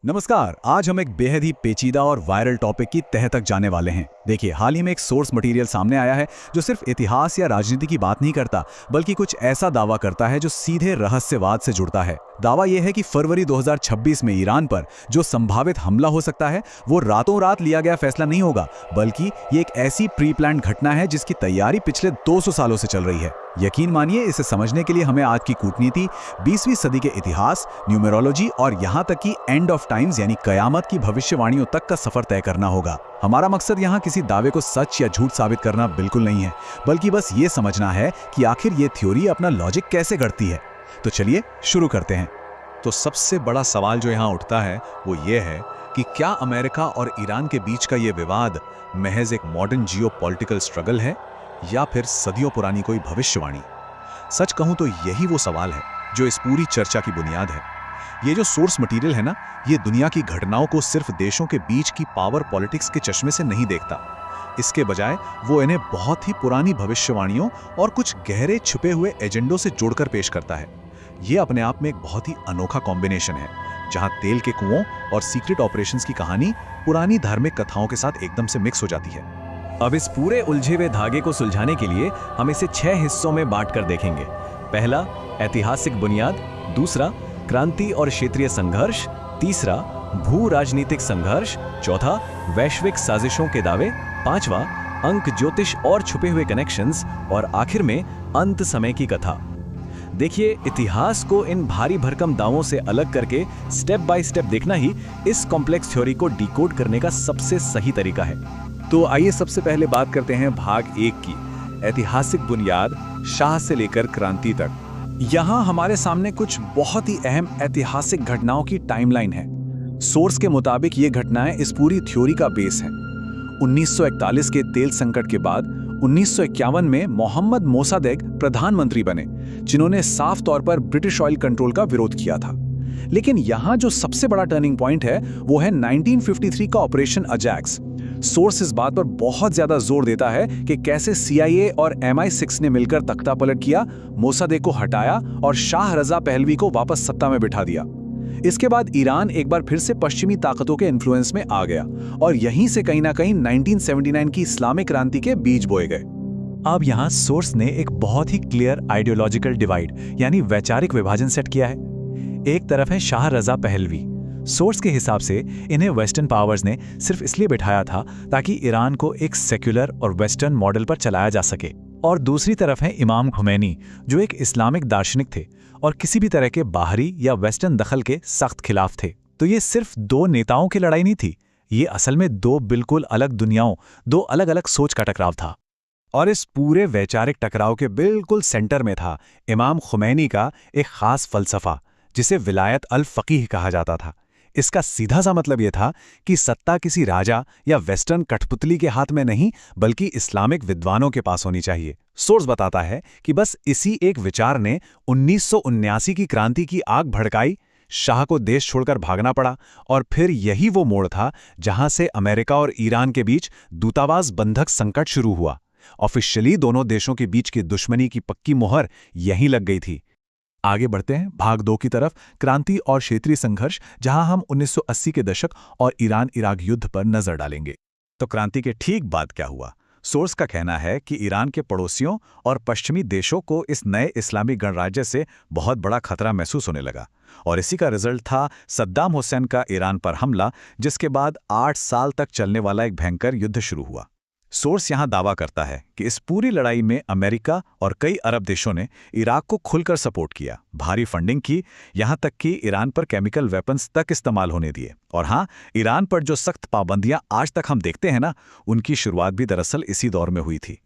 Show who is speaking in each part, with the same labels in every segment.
Speaker 1: नमस्कार। आज हम एक बेहद ही पेचीदा और वायरल टॉपिक की तह तक जाने वाले हैं। देखिए, हाल ही में एक सोर्स मटेरियल सामने आया है जो सिर्फ इतिहास या राजनीति की बात नहीं करता, बल्कि कुछ ऐसा दावा करता है जो सीधे रहस्यवाद से जुड़ता है। दावा यह है कि फरवरी 2026 में ईरान पर जो संभावित हमला हो सकता है वो रातों रात लिया गया फैसला नहीं होगा, बल्कि ये एक ऐसी प्री प्लान्ड घटना है जिसकी तैयारी पिछले 200 सालों से चल रही है। यकीन मानिए, इसे समझने के लिए हमें आज की कूटनीति, 20वीं सदी के इतिहास, न्यूमेरोलॉजी और यहाँ तक कि एंड ऑफ टाइम्स यानी कयामत की भविष्यवाणियों तक का सफर तय करना होगा। हमारा मकसद यहाँ किसी दावे को सच या झूठ साबित करना बिल्कुल नहीं है, बल्कि बस ये समझना है कि आखिर ये थ्योरी अपना लॉजिक कैसे गढ़ती है। तो चलिए शुरू करते हैं।
Speaker 2: तो सबसे बड़ा सवाल जो यहाँ उठता है वो ये है कि क्या अमेरिका और ईरान के बीच का ये विवाद महज एक मॉडर्न जियोपॉलिटिकल स्ट्रगल है या फिर सदियों पुरानी कोई भविष्यवाणी। सच कहूं तो यही वो सवाल है जो इस पूरी चर्चा की बुनियाद है। ये जो सोर्स मटेरियल है ना, ये दुनिया की घटनाओं को सिर्फ देशों के बीच की पावर पॉलिटिक्स के चश्मे से नहीं देखता। इसके बजाय वो इन्हें बहुत ही पुरानी भविष्यवाणियों और कुछ गहरे छुपे हुए एजेंडों से जोड़कर पेश करता है। ये अपने आप में एक बहुत ही अनोखा कॉम्बिनेशन है, जहां तेल के कुओं और सीक्रेट ऑपरेशंस की कहानी पुरानी धार्मिक कथाओं के साथ एकदम से मिक्स हो जाती है।
Speaker 3: अब इस पूरे उलझे हुए धागे को सुलझाने के लिए हम इसे 6 हिस्सों में बांटकर देखेंगे। पहला, ऐतिहासिक बुनियाद। दूसरा, क्रांति और क्षेत्रीय संघर्ष। तीसरा, भू राजनीतिक संघर्ष। चौथा, वैश्विक साजिशों के दावे। पांचवा, अंक ज्योतिष और छुपे हुए कनेक्शंस। और आखिर में अंत समय की कथा। देखिए, इतिहास को इन भारी भरकम दावों से अलग करके स्टेप बाय स्टेप देखना ही इस कॉम्प्लेक्स थ्योरी को डिकोड करने का सबसे सही तरीका है।
Speaker 2: तो आइए सबसे पहले बात करते हैं भाग 1 की, ऐतिहासिक बुनियाद, शाह से लेकर क्रांति तक।
Speaker 1: यहाँ हमारे सामने कुछ बहुत ही अहम ऐतिहासिक घटनाओं की टाइमलाइन है। सोर्स के मुताबिक ये घटनाएं इस पूरी थ्योरी का बेस है। 1941 के तेल संकट के बाद 1951 में मोहम्मद मोसादेक प्रधानमंत्री बने, जिन्होंने साफ तौर पर ब्रिटिश ऑयल कंट्रोल का विरोध किया था। लेकिन यहाँ जो सबसे बड़ा टर्निंग पॉइंट है वो है 1953 का ऑपरेशन अजैक्स। सोर्स इस बात पर बहुत ज्यादा जोर देता है कि कैसे CIA और MI6 ने मिलकर तख्ता पलट किया, मोसादेक को हटाया और शाह रजा पहलवी को वापस सत्ता में बिठा दिया। इसके बाद ईरान एक बार फिर से पश्चिमी ताकतों के इन्फ्लुएंस में आ गया और यहीं से कहीं ना कहीं 1979 की इस्लामिक क्रांति के बीज बोए गए।
Speaker 3: अब यहाँ सोर्स ने एक बहुत ही क्लियर आइडियोलॉजिकल डिवाइड यानी वैचारिक विभाजन सेट किया है। एक तरफ है शाह रजा पहलवी। सोर्स के हिसाब से इन्हें वेस्टर्न पावर्स ने सिर्फ इसलिए बिठाया था ताकि ईरान को एक सेक्युलर और वेस्टर्न मॉडल पर चलाया जा सके। और दूसरी तरफ है इमाम खुमैनी, जो एक इस्लामिक दार्शनिक थे और किसी भी तरह के बाहरी या वेस्टर्न दखल के सख्त खिलाफ थे। तो ये सिर्फ दो नेताओं की लड़ाई नहीं थी, ये असल में दो बिल्कुल अलग दुनियाओं, दो अलग अलग सोच का टकराव था।
Speaker 2: और इस पूरे वैचारिक टकराव के बिल्कुल सेंटर में था इमाम खुमैनी का एक खास फलसफा, जिसे विलायत अल फकीह कहा जाता था। इसका सीधा सा मतलब यह था कि सत्ता किसी राजा या वेस्टर्न कठपुतली के हाथ में नहीं, बल्कि इस्लामिक विद्वानों के पास होनी चाहिए। सोर्स बताता है कि बस इसी एक विचार ने 1979 की क्रांति की आग भड़काई, शाह को देश छोड़कर भागना पड़ा और फिर यही वो मोड़ था जहां से अमेरिका और ईरान के बीच दूतावास बंधक संकट शुरू हुआ। ऑफिशियली दोनों देशों के बीच की दुश्मनी की पक्की मुहर यहीं लग गई थी। आगे बढ़ते हैं भाग 2 की तरफ, क्रांति और क्षेत्रीय संघर्ष, जहां हम 1980 के दशक और ईरान इराक युद्ध पर नजर डालेंगे।
Speaker 1: तो क्रांति के ठीक बाद क्या हुआ? सोर्स का कहना है कि ईरान के पड़ोसियों और पश्चिमी देशों को इस नए इस्लामी गणराज्य से बहुत बड़ा खतरा महसूस होने लगा और इसी का रिजल्ट था सद्दाम हुसैन का ईरान पर हमला, जिसके बाद 8 साल तक चलने वाला एक भयंकर युद्ध शुरू हुआ। सोर्स यहां दावा करता है कि इस पूरी लड़ाई में अमेरिका और कई अरब देशों ने इराक को खुलकर सपोर्ट किया, भारी फंडिंग की, यहां तक कि ईरान पर केमिकल वेपन्स तक इस्तेमाल होने दिए। और हां, ईरान पर जो सख्त पाबंदियां आज तक हम देखते हैं ना, उनकी शुरुआत भी दरअसल इसी दौर में हुई थी।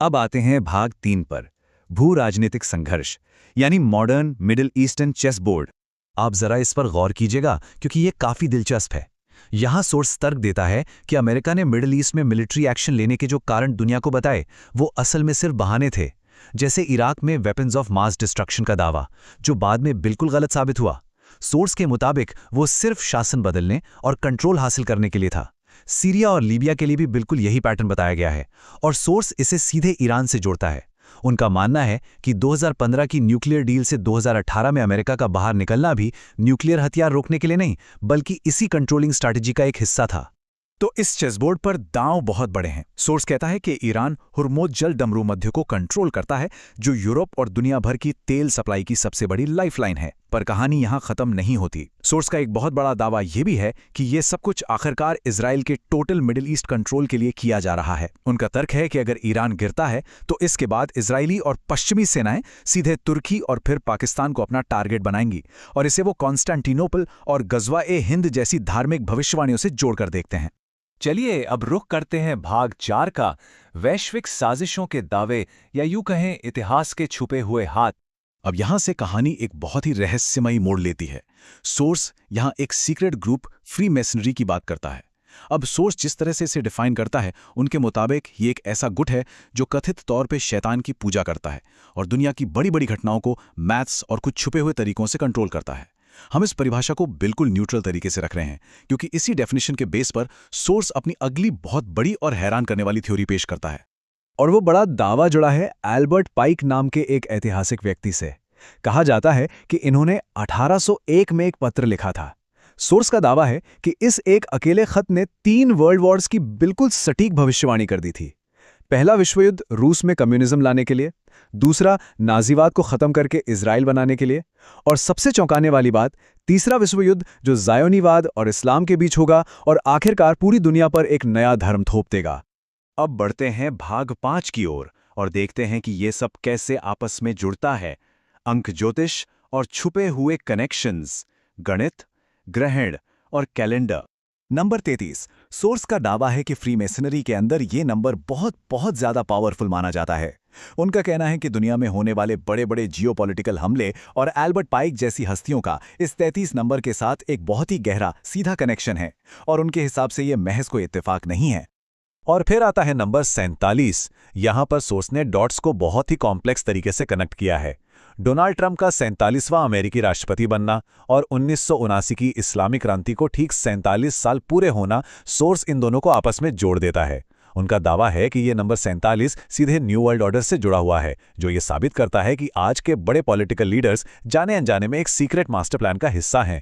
Speaker 3: अब आते हैं भाग 3 पर, भू राजनीतिक संघर्ष यानी modern middle eastern chess board. आप जरा इस पर गौर कीजिएगा क्योंकि ये काफी दिलचस्प है। यहां सोर्स तर्क देता है कि अमेरिका ने मिडिल ईस्ट में मिलिट्री एक्शन लेने के जो कारण दुनिया को बताए, वो असल में सिर्फ बहाने थे। जैसे इराक में वेपन्स ऑफ मास डिस्ट्रक्शन का दावा, जो बाद में बिल्कुल गलत साबित हुआ। सोर्स के मुताबिक वो सिर्फ शासन बदलने और कंट्रोल हासिल करने के लिए था। सीरिया और लीबिया के लिए भी बिल्कुल यही पैटर्न बताया गया है और सोर्स इसे सीधे ईरान से जोड़ता है। उनका मानना है कि 2015 की न्यूक्लियर डील से 2018 में अमेरिका का बाहर निकलना भी न्यूक्लियर हथियार रोकने के लिए नहीं, बल्कि इसी कंट्रोलिंग स्ट्रैटेजी का एक हिस्सा था।
Speaker 1: तो इस चेसबोर्ड पर दांव बहुत बड़े हैं। सोर्स कहता है कि ईरान हुर्मुज जल डमरू मध्य को कंट्रोल करता है, जो यूरोप और दुनिया भर की तेल सप्लाई की सबसे बड़ी लाइफलाइन है। पर कहानी यहां खत्म नहीं होती। सोर्स का एक बहुत बड़ा दावा यह भी है कि यह सब कुछ आखिरकार इजराइल के टोटल मिडिल ईस्ट कंट्रोल के लिए किया जा रहा है। उनका तर्क है कि अगर ईरान गिरता है तो इसके बाद इजरायली और पश्चिमी सेनाएं सीधे तुर्की और फिर पाकिस्तान को अपना टारगेट बनाएंगी, और इसे वो कॉन्स्टेंटिनोपल और गज़वा-ए-हिंद जैसी धार्मिक भविष्यवाणियों से जोड़कर देखते हैं।
Speaker 3: चलिए अब रुख करते हैं भाग 4 का, वैश्विक साजिशों के दावे, या यूं कहें इतिहास के छुपे हुए हाथ।
Speaker 1: अब यहां से कहानी एक बहुत ही रहस्यमयी मोड़ लेती है। सोर्स यहां एक सीक्रेट ग्रुप फ्री मेसनरी की बात करता है। अब सोर्स जिस तरह से इसे डिफाइन करता है, उनके मुताबिक ये एक ऐसा गुट है जो कथित तौर पे शैतान की पूजा करता है और दुनिया की बड़ी बड़ी घटनाओं को मैथ्स और कुछ छुपे हुए तरीकों से कंट्रोल करता है। हम इस परिभाषा को बिल्कुल न्यूट्रल तरीके से रख रहे हैं, क्योंकि इसी डेफिनेशन के बेस पर सोर्स अपनी अगली बहुत बड़ी और हैरान करने वाली थ्योरी पेश करता है।
Speaker 3: और वो बड़ा दावा जुड़ा है एल्बर्ट पाइक नाम के एक ऐतिहासिक व्यक्ति से। कहा जाता है कि इन्होंने 1801 में एक पत्र लिखा था। सोर्स का दावा है कि इस एक अकेले खत ने 3 वर्ल्ड वॉर्स की बिल्कुल सटीक भविष्यवाणी कर दी थी। पहला विश्व युद्ध रूस में कम्युनिज्म लाने के लिए, दूसरा नाजीवाद को खत्म करके इजराइल बनाने के लिए, और सबसे चौंकाने वाली बात, तीसरा विश्व युद्ध जो ज़ायोनीवाद और इस्लाम के बीच होगा और आखिरकार पूरी दुनिया पर एक नया धर्म थोप देगा। अब बढ़ते हैं भाग 5 की ओर और देखते हैं कि ये सब कैसे आपस में जुड़ता है। अंक ज्योतिष और छुपे हुए कनेक्शंस, गणित, ग्रहण और कैलेंडर।
Speaker 1: नंबर 33। सोर्स का दावा है कि फ्रीमेसनरी के अंदर ये नंबर बहुत बहुत ज्यादा पावरफुल माना जाता है। उनका कहना है कि दुनिया में होने वाले बड़े बड़े जियोपॉलिटिकल हमले और एल्बर्ट पाइक जैसी हस्तियों का इस 33 नंबर के साथ एक बहुत ही गहरा सीधा कनेक्शन है, और उनके हिसाब से ये महज कोई इत्तेफाक नहीं है।
Speaker 3: और फिर आता है नंबर 47। यहां पर सोर्स ने डॉट्स को बहुत ही कॉम्प्लेक्स तरीके से कनेक्ट किया है। डोनाल्ड ट्रंप का 47वां अमेरिकी राष्ट्रपति बनना और 1979 की इस्लामी क्रांति को ठीक 47 साल पूरे होना, सोर्स इन दोनों को आपस में जोड़ देता है। उनका दावा है कि ये नंबर 47 सीधे न्यू वर्ल्ड ऑर्डर से जुड़ा हुआ है, जो ये साबित करता है कि आज के बड़े पॉलिटिकल लीडर्स जाने अनजाने में एक सीक्रेट मास्टर प्लान का हिस्सा हैं।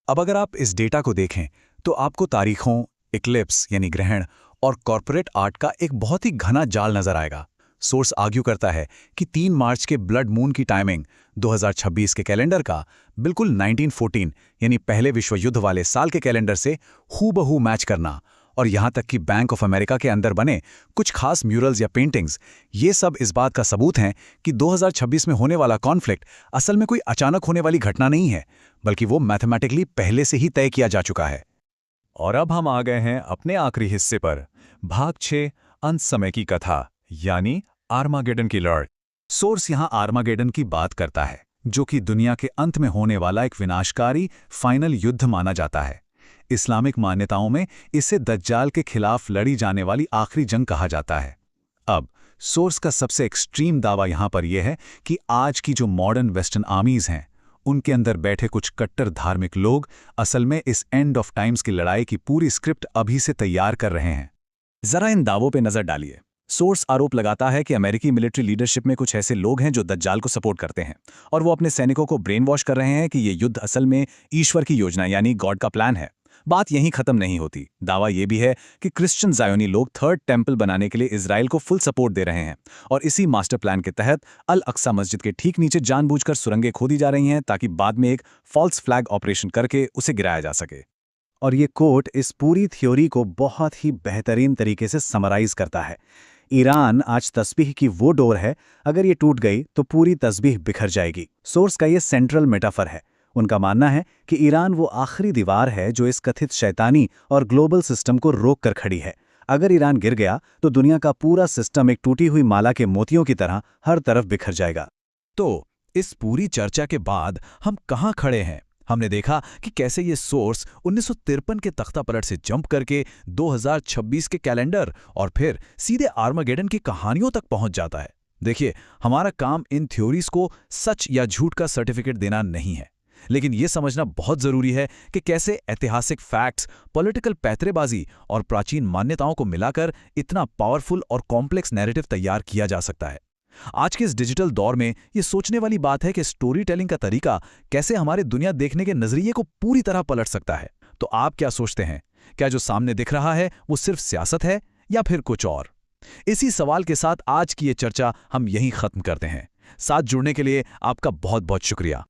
Speaker 1: अब अगर आप इस डेटा को देखें तो आपको तारीखों, इक्लिप्स यानी ग्रहण और कॉर्पोरेट आर्ट का एक बहुत ही घना जाल नजर आएगा। सोर्स आर्ग्यू करता है कि 3 मार्च के ब्लड मून की टाइमिंग 2026 के कैलेंडर का बिल्कुल 1914 यानी पहले विश्व युद्ध वाले साल के कैलेंडर से हूबहू मैच करना, और यहां तक कि बैंक ऑफ अमेरिका के अंदर बने कुछ खास म्यूरल्स या पेंटिंग्स, ये सब इस बात का सबूत हैं कि 2026 में होने वाला कॉन्फ्लिक्ट असल में कोई अचानक होने वाली घटना नहीं है, बल्कि वो मैथमेटिकली पहले से ही तय किया जा चुका है।
Speaker 3: और अब हम आ गए हैं अपने आखिरी हिस्से पर, भाग 6, अंत समय की कथा, यानी आर्मागेडन की लड़ाई।
Speaker 1: सोर्स यहां आर्मागेडन की बात करता है, जो कि दुनिया के अंत में होने वाला एक विनाशकारी फाइनल युद्ध माना जाता है। इस्लामिक मान्यताओं में इसे दज्जाल के खिलाफ लड़ी जाने वाली आखिरी जंग कहा जाता है। अब सोर्स का सबसे एक्सट्रीम दावा यहां पर यह है कि आज की जो मॉडर्न वेस्टर्न आर्मीज हैं, उनके अंदर बैठे कुछ कट्टर धार्मिक लोग असल में इस एंड ऑफ टाइम्स की लड़ाई की पूरी स्क्रिप्ट अभी से तैयार कर रहे हैं। जरा इन दावों पे नजर डालिए। सोर्स आरोप लगाता है कि अमेरिकी मिलिट्री लीडरशिप में कुछ ऐसे लोग हैं जो दज्जाल को सपोर्ट करते हैं, और वो अपने सैनिकों को ब्रेन वॉश कर रहे हैं कि ये युद्ध असल में ईश्वर की योजना यानी गॉड का प्लान है। बात यहीं खत्म नहीं होती। दावा यह भी है कि क्रिश्चियन जायोनी लोग 3rd टेम्पल बनाने के लिए इजराइल को फुल सपोर्ट दे रहे हैं, और इसी मास्टर प्लान के तहत अल अक्सा मस्जिद के ठीक नीचे जानबूझकर सुरंगें खोदी जा रही हैं ताकि बाद में एक फॉल्स फ्लैग ऑपरेशन करके उसे गिराया जा सके। और ये कोट इस पूरी थ्योरी को बहुत ही बेहतरीन तरीके से समराइज करता है। ईरान आज तस्बीह की वो डोर है, अगर ये टूट गई तो पूरी तस्बीह बिखर जाएगी। सोर्स का ये सेंट्रल मेटाफर है। उनका मानना है कि ईरान वो आखिरी दीवार है जो इस कथित शैतानी और ग्लोबल सिस्टम को रोक कर खड़ी है। अगर ईरान गिर गया तो दुनिया का पूरा सिस्टम एक टूटी हुई माला के मोतियों की तरह हर तरफ बिखर जाएगा। तो इस पूरी चर्चा के बाद हम कहाँ खड़े हैं? हमने देखा कि कैसे ये सोर्स 1953 के तख्तापलट से जंप करके 2026 के कैलेंडर और फिर सीधे आर्मागेडन की कहानियों तक पहुंच जाता है। देखिए, हमारा काम इन थ्योरीज को सच या झूठ का सर्टिफिकेट देना नहीं है, लेकिन यह समझना बहुत जरूरी है कि कैसे ऐतिहासिक फैक्ट्स, पॉलिटिकल पैतरेबाजी और प्राचीन मान्यताओं को मिलाकर इतना पावरफुल और कॉम्प्लेक्स नैरेटिव तैयार किया जा सकता है। आज के इस डिजिटल दौर में ये सोचने वाली बात है कि स्टोरी टेलिंग का तरीका कैसे हमारे दुनिया देखने के नजरिए को पूरी तरह पलट सकता है। तो आप क्या सोचते हैं? क्या जो सामने दिख रहा है वो सिर्फ सियासत है या फिर कुछ और? इसी सवाल के साथ आज की ये चर्चा हम यहीं खत्म करते हैं। साथ जुड़ने के लिए आपका बहुत बहुत शुक्रिया।